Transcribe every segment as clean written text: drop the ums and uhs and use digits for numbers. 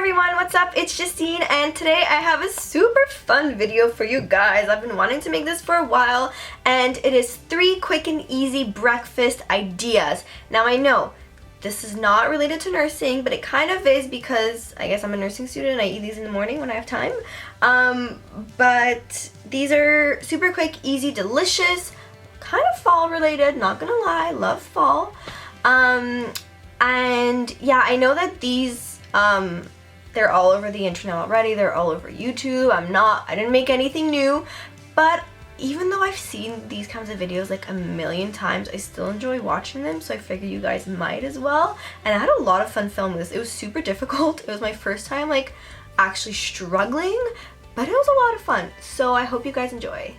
everyone, what's up? It's Justine, and today I have a super fun video for you guys. I've been wanting to make this for a while, and it is 3 quick and easy breakfast ideas. Now I know this is not related to nursing, but it kind of is because I guess I'm a nursing student and I eat these in the morning when I have time. But these are super quick, easy, delicious, kind of fall related, not gonna lie, love fall. And yeah, I know that these they're all over the internet already. They're all over YouTube. I didn't make anything new, but even though I've seen these kinds of videos like a million times, I still enjoy watching them, so I figure you guys might as well. And I had a lot of fun filming this. It was super difficult. It was my first time like actually struggling, but it was a lot of fun. So I hope you guys enjoy.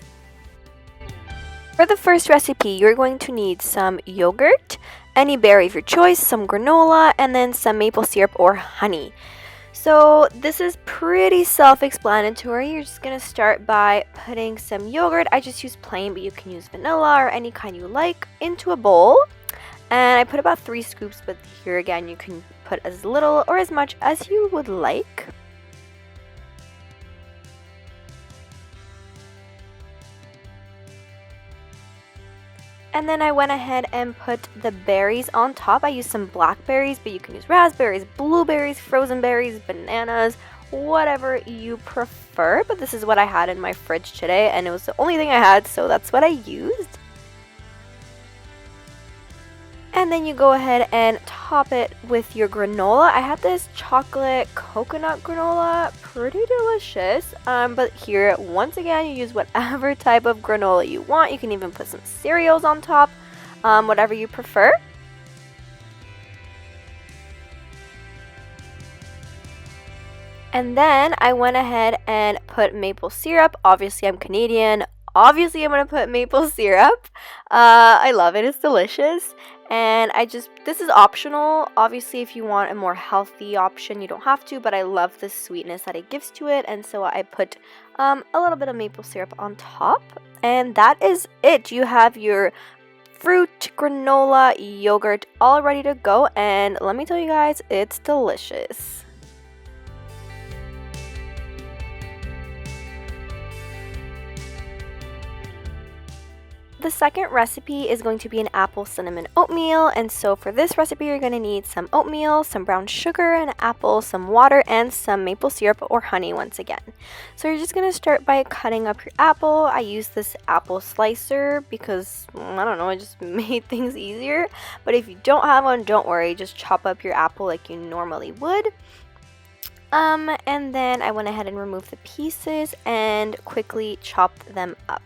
For the first recipe, you're going to need some yogurt, any berry of your choice, some granola, and then some maple syrup or honey. So this is pretty self-explanatory. You're just going to start by putting some yogurt. I just use plain, but you can use vanilla or any kind you like, into a bowl. And I put about 3 scoops, but here again you can put as little or as much as you would like. And then I went ahead and put the berries on top. I used some blackberries, but you can use raspberries, blueberries, frozen berries, bananas, whatever you prefer. But this is what I had in my fridge today, and it was the only thing I had, so that's what I used. And then you go ahead and top it with your granola. I had this chocolate coconut granola, pretty delicious. But here, once again, you use whatever type of granola you want. You can even put some cereals on top, whatever you prefer. And then I went ahead and put maple syrup. Obviously, I'm Canadian. Obviously, I'm going to put maple syrup. I love it. It's delicious. And this is optional. Obviously, if you want a more healthy option, you don't have to, but I love the sweetness that it gives to it. And so I put a little bit of maple syrup on top. And that is it. You have your fruit, granola, yogurt all ready to go. And let me tell you guys, it's delicious. The second recipe is going to be an apple cinnamon oatmeal, and so for this recipe you're going to need some oatmeal, some brown sugar, an apple, some water, and some maple syrup or honey once again. So you're just going to start by cutting up your apple. I use this apple slicer because, I don't know, it just made things easier. But if you don't have one, don't worry, just chop up your apple like you normally would. And then I went ahead and removed the pieces and quickly chopped them up.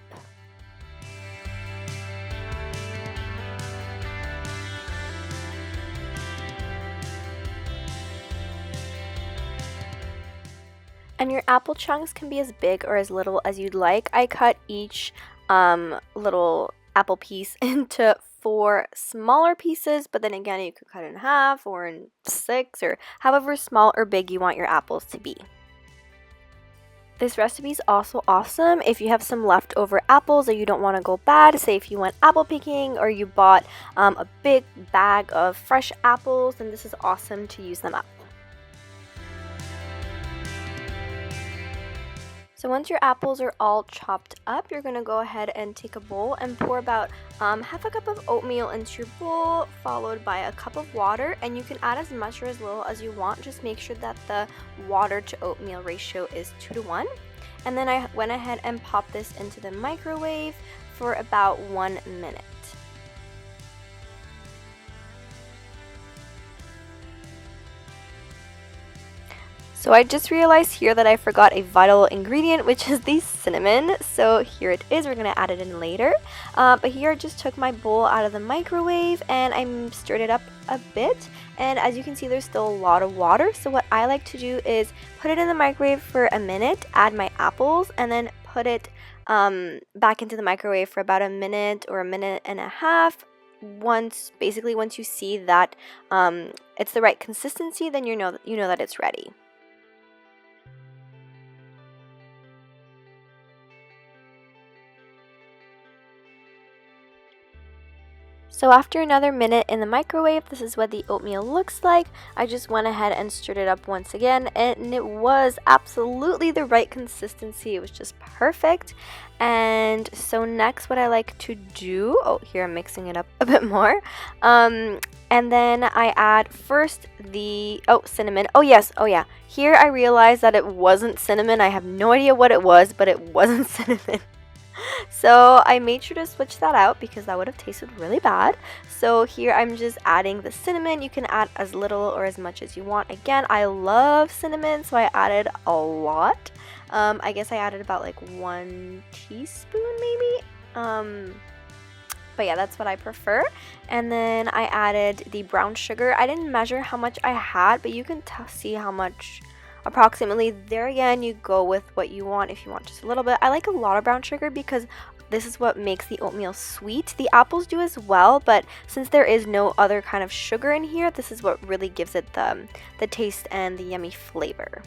And your apple chunks can be as big or as little as you'd like. I cut each little apple piece into 4 smaller pieces, but then again, you could cut it in half or in 6 or however small or big you want your apples to be. This recipe is also awesome if you have some leftover apples or you don't want to go bad. Say if you went apple picking or you bought a big bag of fresh apples, then this is awesome to use them up. So once your apples are all chopped up, you're going to go ahead and take a bowl and pour about half a cup of oatmeal into your bowl, followed by a cup of water. And you can add as much or as little as you want. Just make sure that the water to oatmeal ratio is 2:1. And then I went ahead and popped this into the microwave for about 1 minute. So I just realized here that I forgot a vital ingredient, which is the cinnamon. So here it is. We're going to add it in later. But here I just took my bowl out of the microwave and I stirred it up a bit. And as you can see, there's still a lot of water. So what I like to do is put it in the microwave for a minute, add my apples, and then put it back into the microwave for about a minute or a minute and a half. Once you see that it's the right consistency, then you know that it's ready. So after another minute in the microwave, this is what the oatmeal looks like. I just went ahead and stirred it up once again, and it was absolutely the right consistency. It was just perfect. And so next what I like to do, oh, here I'm mixing it up a bit more. And then I add first the, cinnamon. Oh yes, oh yeah. Here I realized that it wasn't cinnamon. I have no idea what it was, but it wasn't cinnamon. So I made sure to switch that out because that would have tasted really bad. So here I'm just adding the cinnamon. You can add as little or as much as you want. Again, I love cinnamon, so I added a lot. I guess I added about like 1 teaspoon maybe. But yeah, that's what I prefer. And then I added the brown sugar. I didn't measure how much I had, but you can see how much approximately. There again, you go with what you want. If you want just a little bit, I like a lot of brown sugar because this is what makes the oatmeal sweet. The apples do as well, but since there is no other kind of sugar in here, this is what really gives it the taste and the yummy flavor.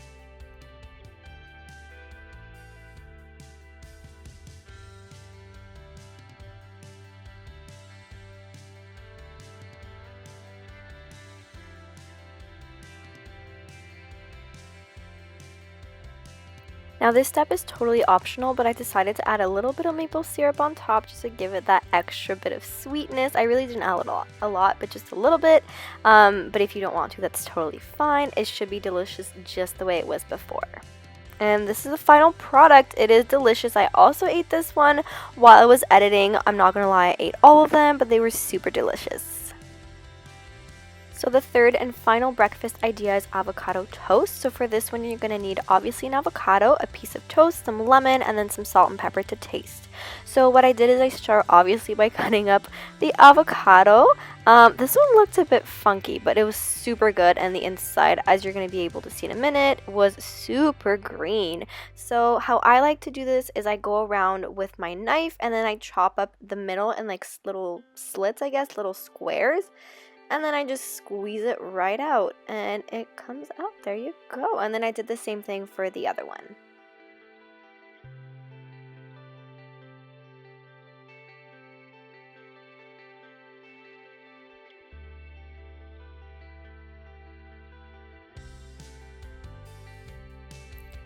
Now this step is totally optional, but I decided to add a little bit of maple syrup on top just to give it that extra bit of sweetness. I really didn't add a lot, but just a little bit. But if you don't want to, that's totally fine. It should be delicious just the way it was before. And this is the final product. It is delicious. I also ate this one while I was editing. I'm not gonna lie, I ate all of them, but they were super delicious. So the third and final breakfast idea is avocado toast. So for this one, you're going to need obviously an avocado, a piece of toast, some lemon, and then some salt and pepper to taste. So what I did is I start obviously by cutting up the avocado. This one looked a bit funky, but it was super good, and the inside, as you're going to be able to see in a minute, was super green. So how I like to do this is I go around with my knife and then I chop up the middle in like little slits, I guess, little squares. And then I just squeeze it right out and it comes out. There you go. And then I did the same thing for the other one.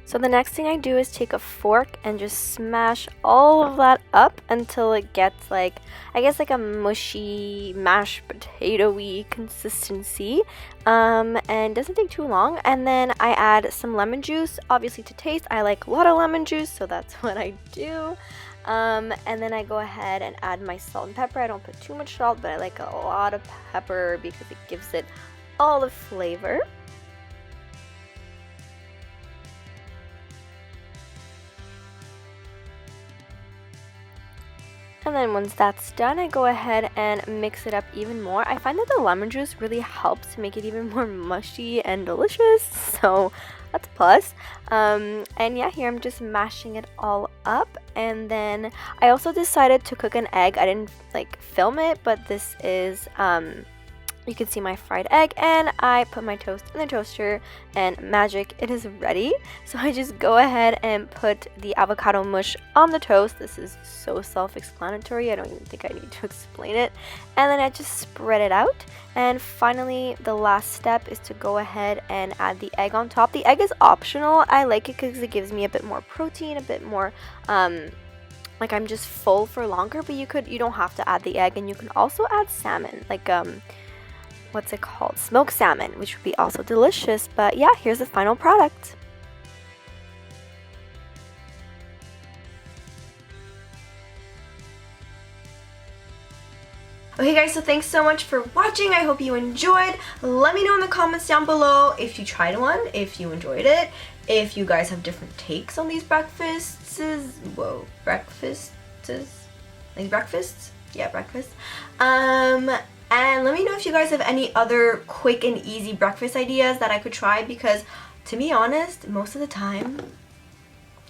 So the next thing I do is take a fork and just smash all of that up until it gets like, I guess like a mushy, mashed potato-y consistency. And doesn't take too long. And then I add some lemon juice, obviously to taste. I like a lot of lemon juice, so that's what I do. And then I go ahead and add my salt and pepper. I don't put too much salt, but I like a lot of pepper because it gives it all the flavor. And then once that's done, I go ahead and mix it up even more. I find that the lemon juice really helps to make it even more mushy and delicious, so that's a plus. And yeah, here I'm just mashing it all up. And then I also decided to cook an egg. I didn't like film it, but this is you can see my fried egg, and I put my toast in the toaster and magic, it is ready. So I just go ahead and put the avocado mush on the toast. This is so self-explanatory, I don't even think I need to explain it. And then I just spread it out. And finally, the last step is to go ahead and add the egg on top. The egg is optional. I like it because it gives me a bit more protein, a bit more like I'm just full for longer. But you don't have to add the egg, and you can also add salmon, like what's it called? Smoked salmon, which would be also delicious. But yeah, here's the final product. Okay guys, so thanks so much for watching. I hope you enjoyed. Let me know in the comments down below if you tried one, if you enjoyed it, if you guys have different takes on these breakfasts. Whoa, breakfasts? Like breakfasts? Yeah, breakfast. And let me know if you guys have any other quick and easy breakfast ideas that I could try, because to be honest, most of the time,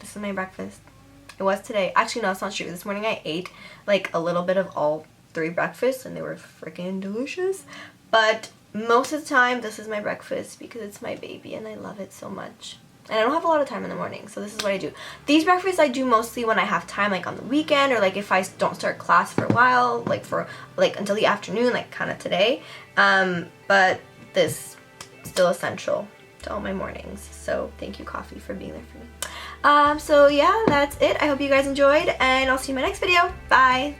this is my breakfast. It was today. Actually, no, it's not true. This morning I ate like a little bit of all 3 breakfasts and they were freaking delicious. But most of the time, this is my breakfast because it's my baby and I love it so much. And I don't have a lot of time in the morning, so this is what I do. These breakfasts I do mostly when I have time, like on the weekend, or like if I don't start class for a while, like for like until the afternoon, like kind of today. But this is still essential to all my mornings. So thank you, coffee, for being there for me. So yeah, that's it. I hope you guys enjoyed, and I'll see you in my next video. Bye!